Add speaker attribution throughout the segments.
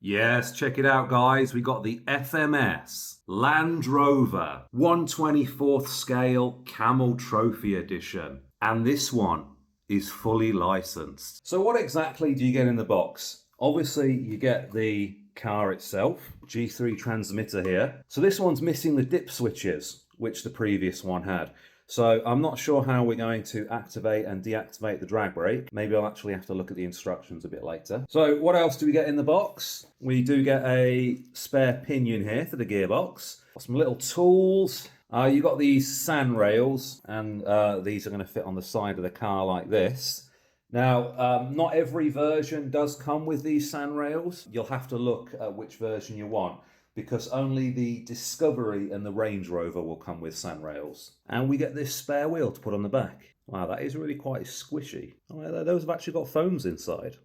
Speaker 1: Yes, check it out, guys. We got the FMS Landrover 1/24th scale Camel Trophy Edition. And this one is fully licensed. So what exactly do you get in the box? Obviously, you get the car itself, G3 transmitter here. So this one's missing the dip switches, which the previous one had. So I'm not sure how we're going to activate and deactivate the drag brake. Maybe I'll actually have to look at the instructions a bit later. So what else do we get in the box? We do get a spare pinion here for the gearbox. Some little tools. You've got these sand rails, and these are going to fit on the side of the car like this. Now, not every version does come with these sand rails. You'll have to look at which version you want, because only the Discovery and the Range Rover will come with sand rails. And we get this spare wheel to put on the back. Wow, that is really quite squishy. Oh, those have actually got foams inside.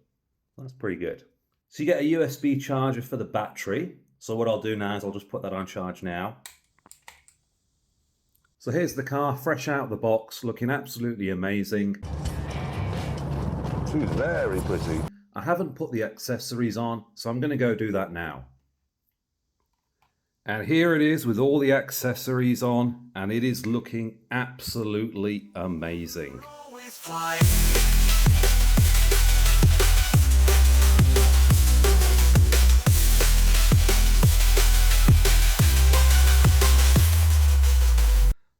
Speaker 1: That's pretty good. So you get a USB charger for the battery. So what I'll do now is I'll just put that on charge now. So here's the car, fresh out the box, looking absolutely amazing.
Speaker 2: She's very pretty.
Speaker 1: I haven't put the accessories on, so I'm going to go do that now. And here it is with all the accessories on, and it is looking absolutely amazing.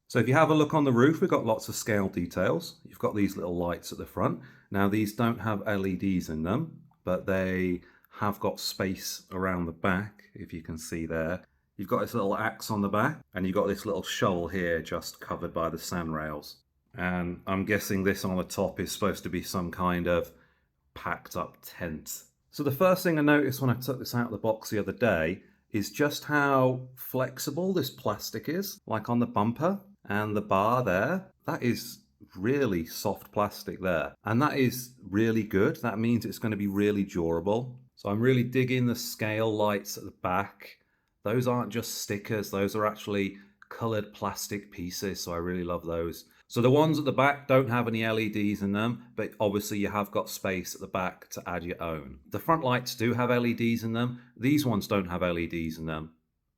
Speaker 1: So if you have a look on the roof, we've got lots of scale details. You've got these little lights at the front. Now these don't have LEDs in them, but they have got space around the back, if you can see there. You've got this little axe on the back, and you've got this little shovel here just covered by the sand rails. And I'm guessing this on the top is supposed to be some kind of packed up tent. So the first thing I noticed when I took this out of the box the other day is just how flexible this plastic is, like on the bumper and the bar there. That is really soft plastic there, and that is really good. That means it's going to be really durable. So I'm really digging the scale lights at the back. Those aren't just stickers, those are actually colored plastic pieces, so I really love those. So the ones at the back don't have any LEDs in them, but obviously you have got space at the back to add your own. The front lights do have LEDs in them. These ones don't have LEDs in them,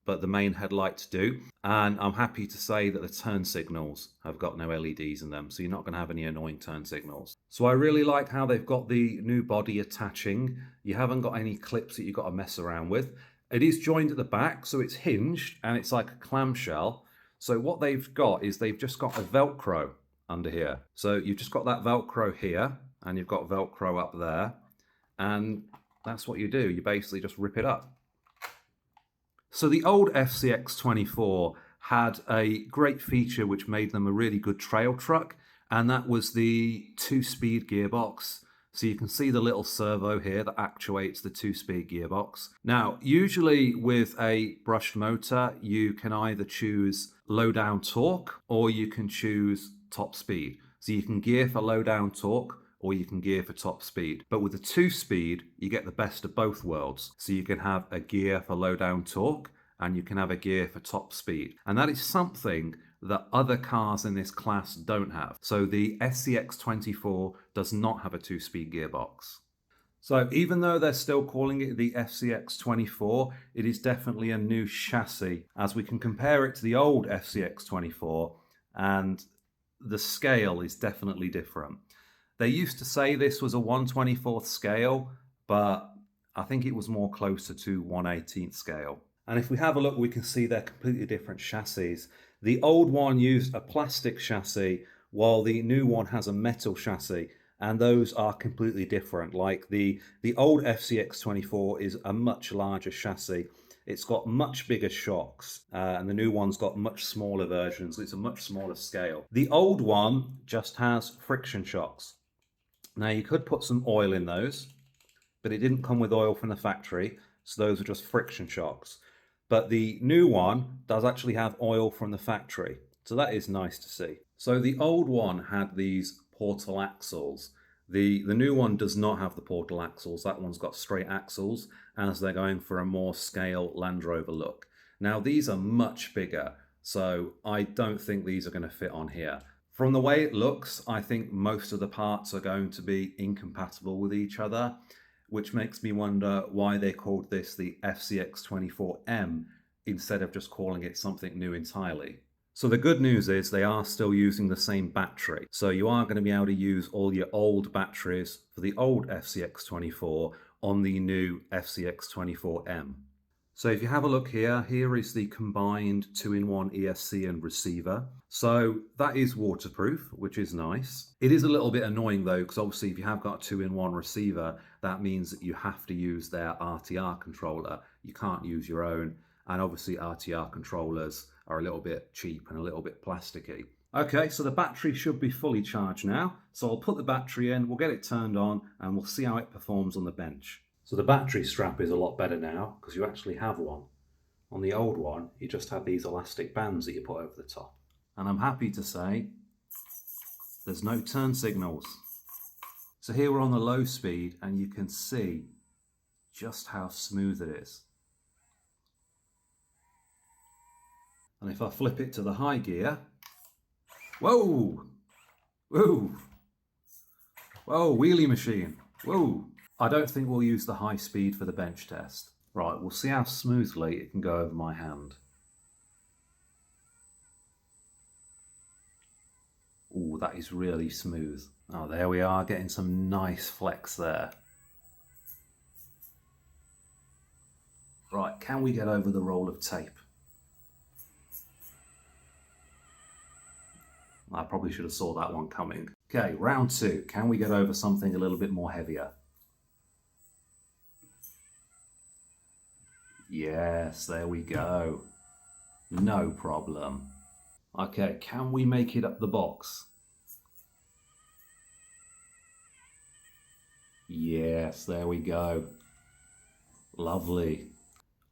Speaker 1: but the main headlights do. And I'm happy to say that the turn signals have got no LEDs in them, so you're not going to have any annoying turn signals. So I really like how they've got the new body attaching. You haven't got any clips that you've got to mess around with. It is joined at the back, so it's hinged, and it's like a clamshell. So what they've got is they've just got a Velcro under here. So you've just got that Velcro here, and you've got Velcro up there, and that's what you do. You basically just rip it up. So the old FCX24 had a great feature which made them a really good trail truck, and that was the 2-speed gearbox. So you can see the little servo here that actuates the 2-speed gearbox. Now, usually with a brushed motor, you can either choose low down torque or you can choose top speed. So you can gear for low down torque or you can gear for top speed. But with the 2-speed, you get the best of both worlds. So you can have a gear for low down torque and you can have a gear for top speed. And that is something that other cars in this class don't have. So the FCX24 does not have a 2-speed gearbox. So even though they're still calling it the FCX24, it is definitely a new chassis, as we can compare it to the old FCX24, and the scale is definitely different. They used to say this was a 1/24th scale, but I think it was more closer to 1/18th scale. And if we have a look, we can see they're completely different chassis. The old one used a plastic chassis, while the new one has a metal chassis, and those are completely different. Like the old FCX24 is a much larger chassis. It's got much bigger shocks, and the new one's got much smaller versions. It's a much smaller scale. The old one just has friction shocks. Now you could put some oil in those, but it didn't come with oil from the factory, so those are just friction shocks. But the new one does actually have oil from the factory, so that is nice to see. So the old one had these portal axles. The new one does not have the portal axles. That one's got straight axles, as they're going for a more scale Land Rover look. Now these are much bigger, so I don't think these are going to fit on here. From the way it looks, I think most of the parts are going to be incompatible with each other. which makes me wonder why they called this the FCX24M instead of just calling it something new entirely. So the good news is they are still using the same battery. So you are going to be able to use all your old batteries for the old FCX24 on the new FCX24M. So if you have a look here, here is the combined 2-in-1 ESC and receiver. So that is waterproof, which is nice. It is a little bit annoying though, because obviously if you have got a 2-in-1 receiver, that means that you have to use their RTR controller. You can't use your own. And obviously RTR controllers are a little bit cheap and a little bit plasticky. Okay, so the battery should be fully charged now. So I'll put the battery in, we'll get it turned on, and we'll see how it performs on the bench. So the battery strap is a lot better now because you actually have one. On the old one, you just had these elastic bands that you put over the top. And I'm happy to say there's no turn signals. So here we're on the low speed and you can see just how smooth it is. And if I flip it to the high gear, whoa, whoa, whoa, wheelie machine, whoa. I don't think we'll use the high speed for the bench test. Right, we'll see how smoothly it can go over my hand. Ooh, that is really smooth. Oh, there we are, getting some nice flex there. Right, can we get over the roll of tape? I probably should have saw that one coming. Okay, round 2. Can we get over something a little bit more heavier? Yes, there we go. No problem. Okay, can we make it up the box? Yes, there we go. Lovely.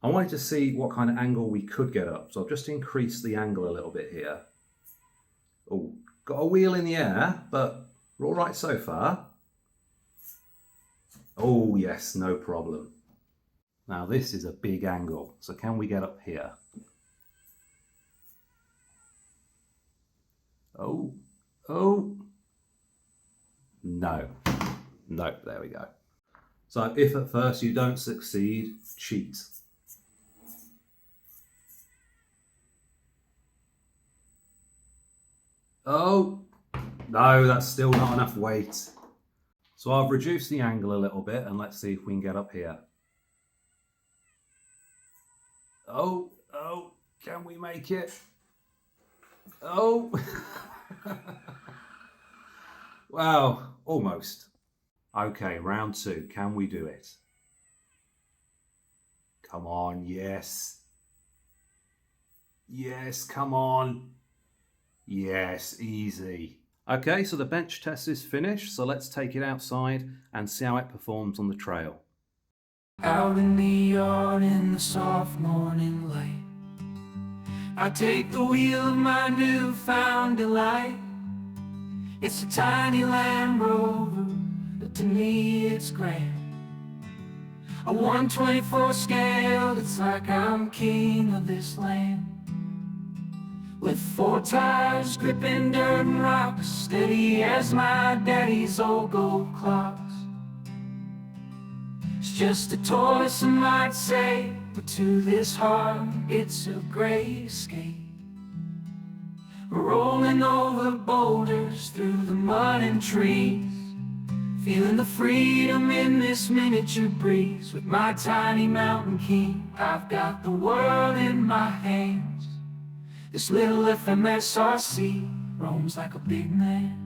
Speaker 1: I wanted to see what kind of angle we could get up, so I've just increased the angle a little bit here. Oh, got a wheel in the air, but we're all right so far. Oh yes, no problem. Now this is a big angle, so can we get up here? Oh, oh, no, no, there we go. So if at first you don't succeed, cheat. Oh, no, that's still not enough weight. So I've reduced the angle a little bit and let's see if we can get up here. Oh, oh, can we make it? Oh, wow, almost. Okay, round 2, can we do it? Come on, yes. Yes, come on. Yes, easy. Okay, so the bench test is finished, so let's take it outside and see how it performs on the trail.
Speaker 2: Out in the yard in the soft morning light, I take the wheel of my newfound delight. It's a tiny Landrover, but to me it's grand. A 1/24 scale, it's like I'm king of this land. With 4 tires gripping dirt and rocks, steady as my daddy's old gold clocks. It's just a toy, some might say, but to this heart it's a great escape. Rolling over boulders through the mud and trees, feeling the freedom in this miniature breeze. With my tiny mountain king, I've got the world in my hands. This little FMS RC roams like a big man.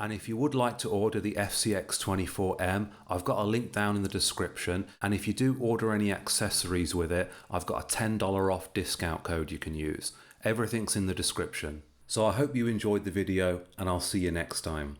Speaker 1: And if you would like to order the FCX24M, I've got a link down in the description. And if you do order any accessories with it, I've got a $10 off discount code you can use. Everything's in the description. So I hope you enjoyed the video and I'll see you next time.